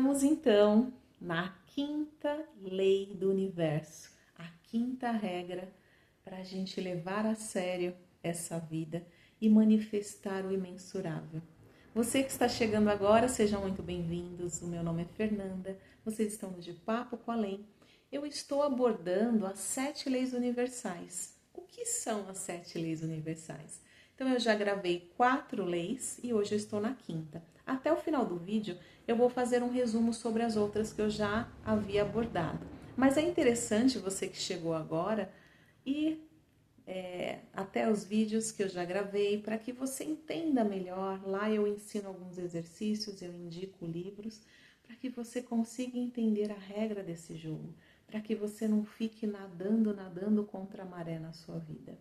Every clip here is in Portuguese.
Chegamos então na quinta lei do universo, a quinta regra para a gente levar a sério essa vida e manifestar o imensurável. Você que está chegando agora, sejam muito bem-vindos. O meu nome é Fernanda, vocês estão no De Papo com Além. Eu estou abordando as 7 leis universais. O que são as 7 leis universais? Então eu já gravei 4 leis e hoje eu estou na quinta. Até o final do vídeo eu vou fazer um resumo sobre as outras que eu já havia abordado. Mas é interessante você que chegou agora ir até os vídeos que eu já gravei para que você entenda melhor. Lá eu ensino alguns exercícios, eu indico livros para que você consiga entender a regra desse jogo, para que você não fique nadando contra a maré na sua vida.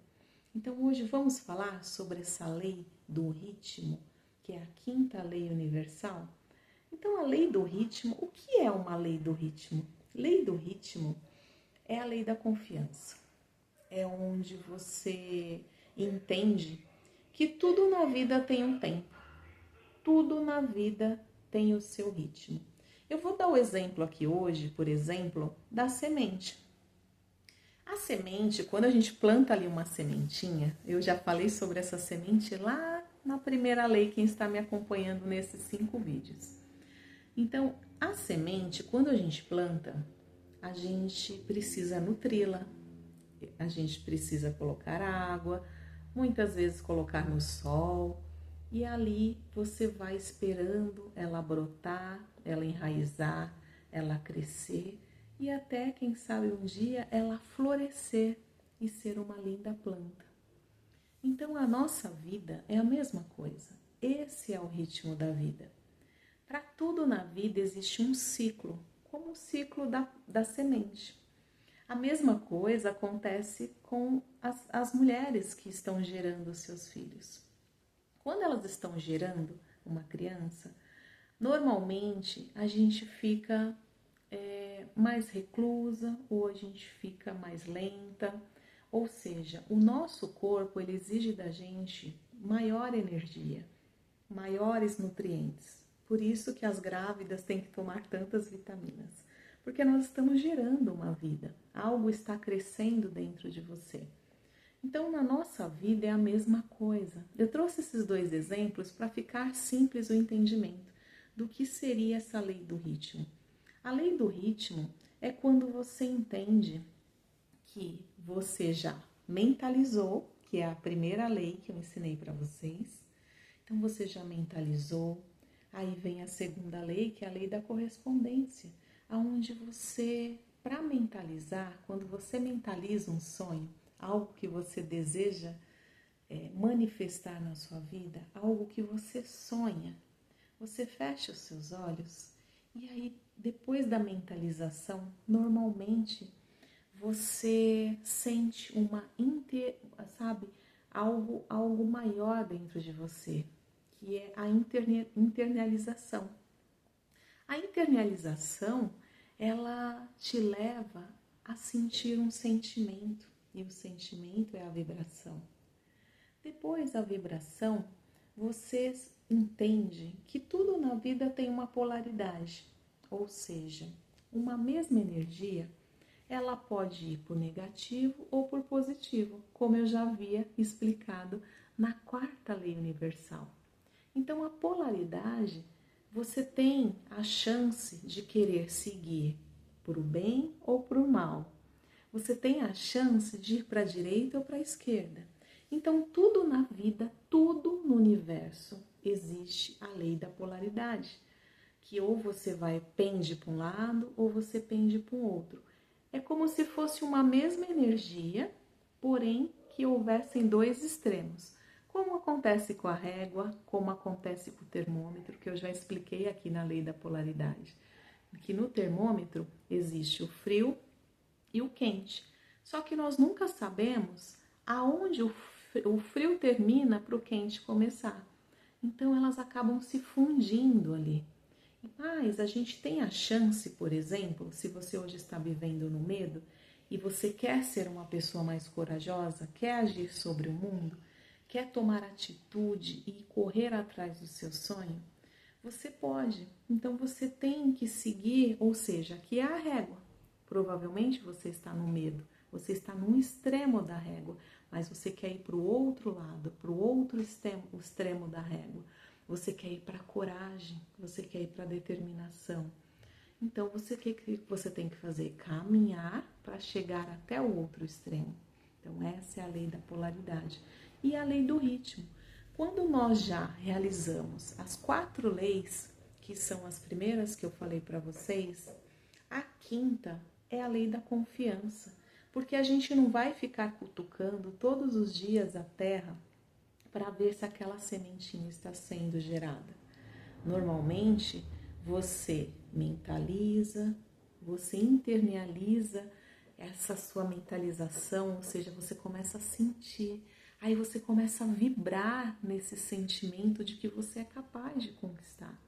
Então hoje vamos falar sobre essa lei do ritmo, que é a quinta lei universal. Então a lei do ritmo, o que é uma lei do ritmo? Lei do ritmo é a lei da confiança. É onde você entende que tudo na vida tem um tempo. Tudo na vida tem o seu ritmo. Eu vou dar o exemplo aqui hoje, por exemplo, da semente. A semente, quando a gente planta ali uma sementinha, eu já falei sobre essa semente lá na primeira lei, quem está me acompanhando nesses 5 vídeos. Então, a semente, quando a gente planta, a gente precisa nutri-la, a gente precisa colocar água, muitas vezes colocar no sol, e ali você vai esperando ela brotar, ela enraizar, ela crescer e até, quem sabe, um dia ela florescer e ser uma linda planta. Então a nossa vida é a mesma coisa. Esse é o ritmo da vida. Para tudo na vida existe um ciclo, como o ciclo da semente. A mesma coisa acontece com as mulheres que estão gerando seus filhos. Quando elas estão gerando uma criança, normalmente a gente fica mais reclusa ou a gente fica mais lenta. Ou seja, o nosso corpo ele exige da gente maior energia, maiores nutrientes. Por isso que as grávidas têm que tomar tantas vitaminas. Porque nós estamos gerando uma vida, algo está crescendo dentro de você. Então, na nossa vida é a mesma coisa. Eu trouxe esses 2 exemplos para ficar simples o entendimento do que seria essa lei do ritmo. A lei do ritmo é quando você entende que você já mentalizou, que é a primeira lei que eu ensinei para vocês. Então, você já mentalizou. Aí vem a segunda lei, que é a lei da correspondência, aonde você, para mentalizar, quando você mentaliza um sonho, algo que você deseja manifestar na sua vida, algo que você sonha, você fecha os seus olhos e aí, depois da mentalização, normalmente você sente algo maior dentro de você, que é a internalização. A internalização, ela te leva a sentir um sentimento, e o sentimento é a vibração. Depois da vibração, você entende que tudo na vida tem uma polaridade, ou seja, uma mesma energia, ela pode ir por negativo ou por positivo, como eu já havia explicado na 4ª lei universal. Então, a polaridade, você tem a chance de querer seguir para o bem ou para o mal. Você tem a chance de ir para a direita ou para a esquerda. Então, tudo na vida, tudo no universo, existe a lei da polaridade, que ou você pende para um lado ou você pende para o outro. É como se fosse uma mesma energia, porém que houvessem 2 extremos. Como acontece com a régua, como acontece com o termômetro, que eu já expliquei aqui na lei da polaridade. Que no termômetro existe o frio e o quente. Só que nós nunca sabemos aonde o frio termina para o quente começar. Então elas acabam se fundindo ali. Mas a gente tem a chance, por exemplo, se você hoje está vivendo no medo e você quer ser uma pessoa mais corajosa, quer agir sobre o mundo, quer tomar atitude e correr atrás do seu sonho, Você pode. Então você tem que seguir, ou seja, aqui é a régua. Provavelmente você está no medo, você está num extremo da régua, mas você quer ir para o outro lado, para o outro extremo da régua. Você quer ir para a coragem, você quer ir para a determinação. Então, o que você tem que fazer? Caminhar para chegar até o outro extremo. Então, essa é a lei da polaridade. E a lei do ritmo. Quando nós já realizamos as 4 leis, que são as primeiras que eu falei para vocês, a quinta é a lei da confiança. Porque a gente não vai ficar cutucando todos os dias a terra para ver se aquela sementinha está sendo gerada. Normalmente, você mentaliza, você internaliza essa sua mentalização, ou seja, você começa a sentir, aí você começa a vibrar nesse sentimento de que você é capaz de conquistar.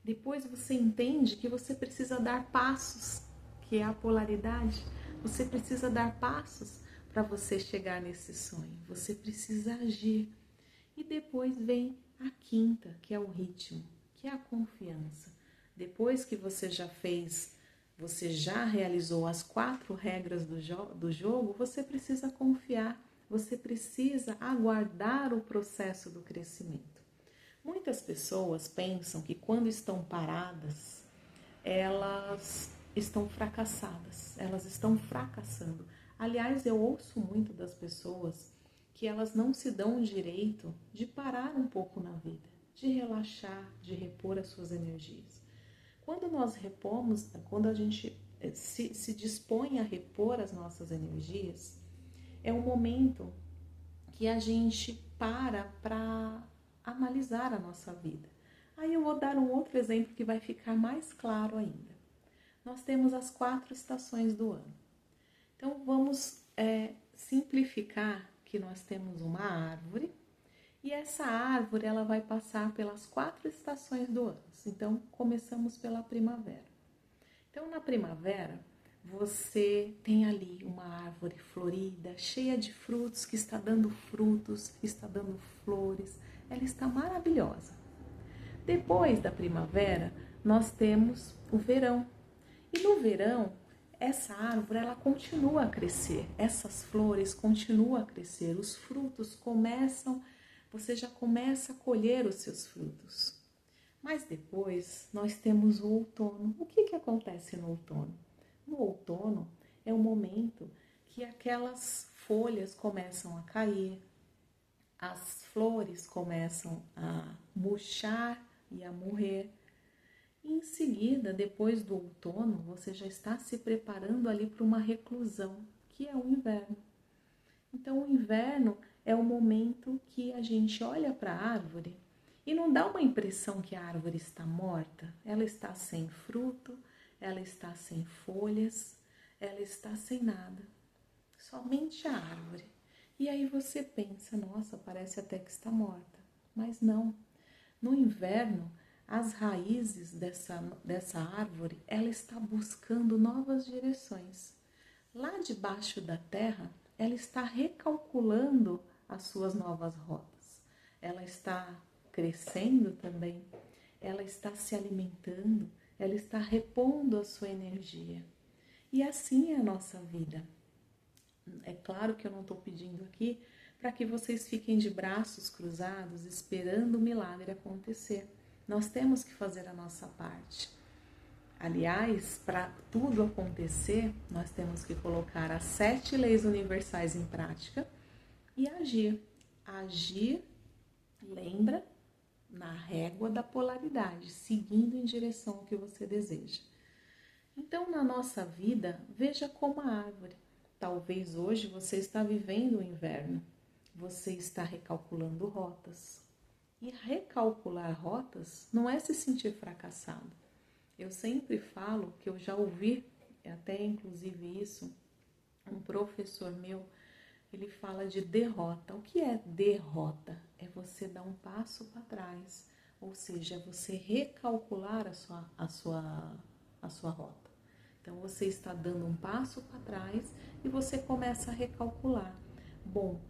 Depois você entende que você precisa dar passos, que é a polaridade. Você precisa dar passos para você chegar nesse sonho. Você precisa agir. E depois vem a quinta, que é o ritmo, que é a confiança. Depois que você já fez, você já realizou as 4 regras do jogo, você precisa confiar, você precisa aguardar o processo do crescimento. Muitas pessoas pensam que quando estão paradas, elas estão fracassadas, elas estão fracassando. Aliás, eu ouço muito das pessoas que elas não se dão o direito de parar um pouco na vida, de relaxar, de repor as suas energias. Quando nós repomos, quando a gente se dispõe a repor as nossas energias, é um momento que a gente para analisar a nossa vida. Aí eu vou dar um outro exemplo que vai ficar mais claro ainda. Nós temos as 4 estações do ano. Então vamos simplificar que nós temos uma árvore e essa árvore ela vai passar pelas 4 estações do ano. Então começamos pela primavera. Então na primavera você tem ali uma árvore florida, cheia de frutos, que está dando frutos, está dando flores, ela está maravilhosa. Depois da primavera nós temos o verão. E no verão essa árvore ela continua a crescer, essas flores continuam a crescer, os frutos começam, você já começa a colher os seus frutos. Mas depois nós temos o outono. O que acontece no outono? No outono é o momento que aquelas folhas começam a cair, as flores começam a murchar e a morrer. E em seguida, depois do outono, você já está se preparando ali para uma reclusão, que é o inverno. Então, o inverno é o momento que a gente olha para a árvore e não dá uma impressão que a árvore está morta. Ela está sem fruto, ela está sem folhas, ela está sem nada. Somente a árvore. E aí você pensa, nossa, parece até que está morta. Mas não. No inverno, as raízes dessa árvore, ela está buscando novas direções. Lá debaixo da terra, ela está recalculando as suas novas rotas. Ela está crescendo também, ela está se alimentando, ela está repondo a sua energia. E assim é a nossa vida. É claro que eu não estou pedindo aqui para que vocês fiquem de braços cruzados esperando o milagre acontecer. Nós temos que fazer a nossa parte. Aliás, para tudo acontecer, nós temos que colocar as 7 leis universais em prática e agir. Agir, lembra, na régua da polaridade, seguindo em direção ao que você deseja. Então, na nossa vida, veja como a árvore. Talvez hoje você está vivendo o inverno, você está recalculando rotas. E recalcular rotas não é se sentir fracassado. Eu sempre falo que eu já ouvi, até inclusive isso, um professor meu, ele fala de derrota. O que é derrota? É você dar um passo para trás, ou seja, é você recalcular a sua rota. Então você está dando um passo para trás e você começa a recalcular. Bom,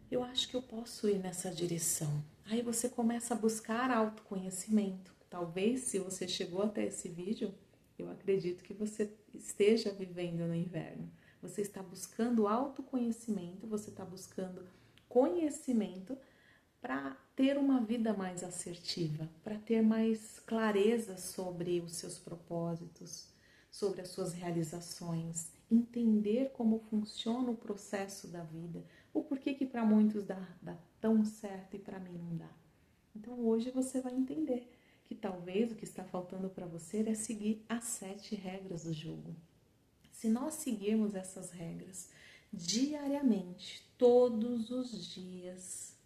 eu acho que eu posso ir nessa direção. Aí você começa a buscar autoconhecimento. Talvez, se você chegou até esse vídeo, eu acredito que você esteja vivendo no inverno. Você está buscando autoconhecimento, você está buscando conhecimento para ter uma vida mais assertiva, para ter mais clareza sobre os seus propósitos, sobre as suas realizações, entender como funciona o processo da vida, o porquê que para muitos dá tão certo e para mim não dá. Então hoje você vai entender que talvez o que está faltando para você é seguir as 7 regras do jogo. Se nós seguirmos essas regras diariamente, todos os dias,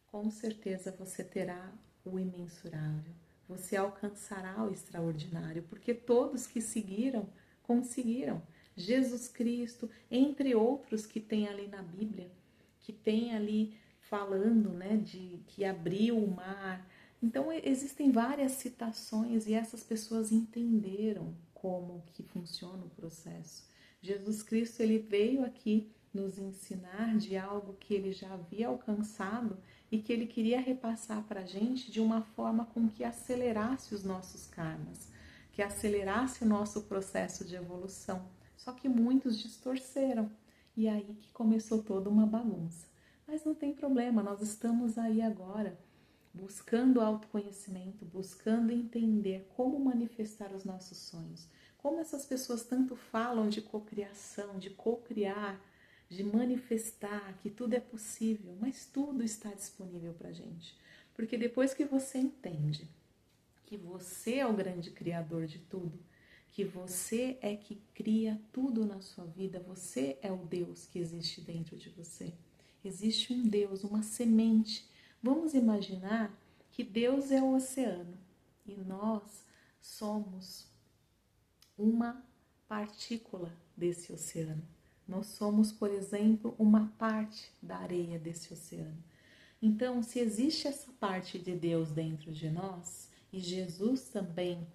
com certeza você terá o imensurável. Você alcançará o extraordinário, porque todos que seguiram, conseguiram. Jesus Cristo, entre outros que tem ali na Bíblia, que tem ali falando, né, de que abriu o mar. Então existem várias citações e essas pessoas entenderam como que funciona o processo. Jesus Cristo, ele veio aqui nos ensinar de algo que ele já havia alcançado e que ele queria repassar para a gente de uma forma com que acelerasse os nossos karmas, que acelerasse o nosso processo de evolução. Só que muitos distorceram e aí que começou toda uma bagunça. Mas não tem problema, nós estamos aí agora buscando autoconhecimento, buscando entender como manifestar os nossos sonhos. Como essas pessoas tanto falam de cocriação, de cocriar, de manifestar que tudo é possível, mas tudo está disponível para a gente. Porque depois que você entende que você é o grande criador de tudo, que você é que cria tudo na sua vida, você é o Deus que existe dentro de você. Existe um Deus, uma semente. Vamos imaginar que Deus é o oceano e nós somos uma partícula desse oceano. Nós somos, por exemplo, uma parte da areia desse oceano. Então, se existe essa parte de Deus dentro de nós, e Jesus também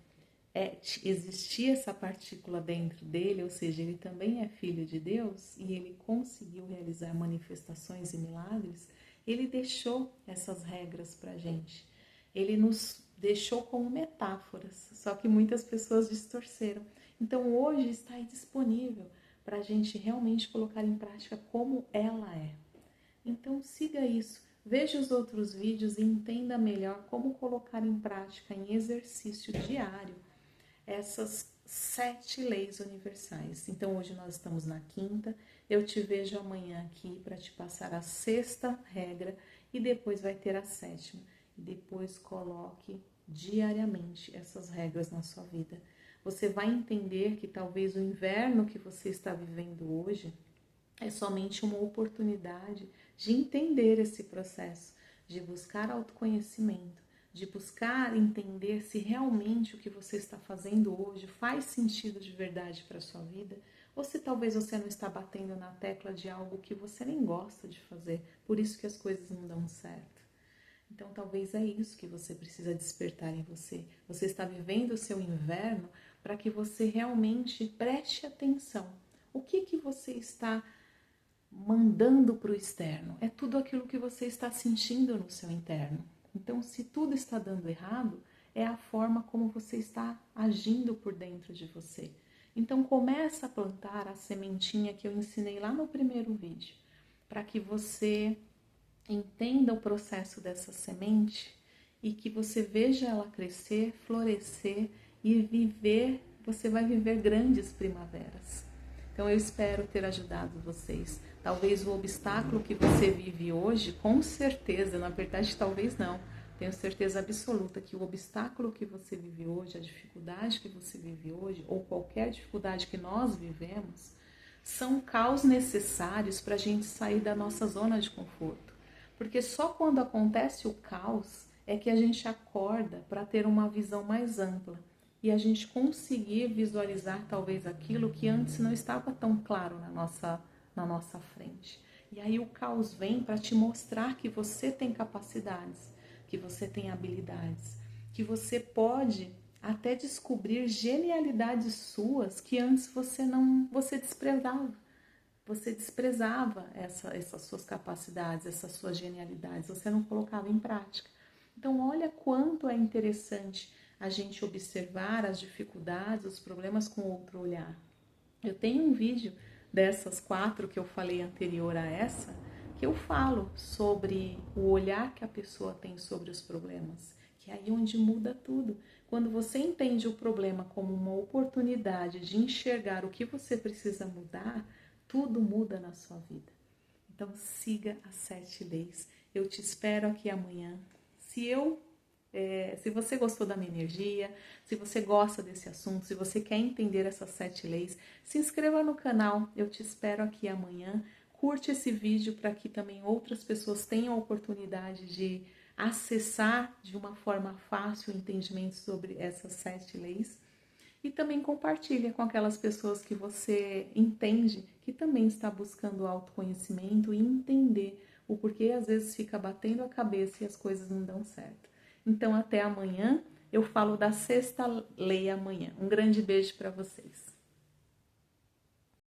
existia essa partícula dentro dele, ou seja, ele também é filho de Deus, e ele conseguiu realizar manifestações e milagres, ele deixou essas regras para a gente. Ele nos deixou como metáforas, só que muitas pessoas distorceram. Então, hoje está aí disponível para a gente realmente colocar em prática como ela é. Então siga isso, veja os outros vídeos e entenda melhor como colocar em prática, em exercício diário, essas 7 leis universais. Então hoje nós estamos na 5ª, eu te vejo amanhã aqui para te passar a 6ª regra e depois vai ter a 7ª. E depois coloque diariamente essas regras na sua vida. Você vai entender que talvez o inverno que você está vivendo hoje é somente uma oportunidade de entender esse processo, de buscar autoconhecimento, de buscar entender se realmente o que você está fazendo hoje faz sentido de verdade para a sua vida, ou se talvez você não está batendo na tecla de algo que você nem gosta de fazer, por isso que as coisas não dão certo. Então talvez é isso que você precisa despertar em você. Você está vivendo o seu inverno para que você realmente preste atenção. O que você está mandando para o externo? É tudo aquilo que você está sentindo no seu interno. Então, se tudo está dando errado, é a forma como você está agindo por dentro de você. Então, começa a plantar a sementinha que eu ensinei lá no primeiro vídeo, para que você entenda o processo dessa semente e que você veja ela crescer, florescer e viver, você vai viver grandes primaveras. Então eu espero ter ajudado vocês. Talvez o obstáculo que você vive hoje, com certeza, na verdade talvez não, tenho certeza absoluta que o obstáculo que você vive hoje, a dificuldade que você vive hoje, ou qualquer dificuldade que nós vivemos, são caos necessários para a gente sair da nossa zona de conforto. Porque só quando acontece o caos é que a gente acorda para ter uma visão mais ampla e a gente conseguir visualizar talvez aquilo que antes não estava tão claro na nossa frente. E aí o caos vem para te mostrar que você tem capacidades, que você tem habilidades, que você pode até descobrir genialidades suas que antes você desprezava. Você desprezava essas suas capacidades, essas suas genialidades, você não colocava em prática. Então, olha quanto é interessante a gente observar as dificuldades, os problemas com outro olhar. Eu tenho um vídeo dessas 4 que eu falei anterior a essa, que eu falo sobre o olhar que a pessoa tem sobre os problemas, que é aí onde muda tudo. Quando você entende o problema como uma oportunidade de enxergar o que você precisa mudar, tudo muda na sua vida. Então siga as 7 leis. Eu te espero aqui amanhã. Se você gostou da minha energia, se você gosta desse assunto, se você quer entender essas 7 leis, se inscreva no canal. Eu te espero aqui amanhã. Curte esse vídeo para que também outras pessoas tenham a oportunidade de acessar de uma forma fácil o entendimento sobre essas 7 leis. E também compartilha com aquelas pessoas que você entende que também está buscando autoconhecimento e entender o porquê às vezes fica batendo a cabeça e as coisas não dão certo. Então até amanhã, eu falo da 6ª lei amanhã. Um grande beijo para vocês.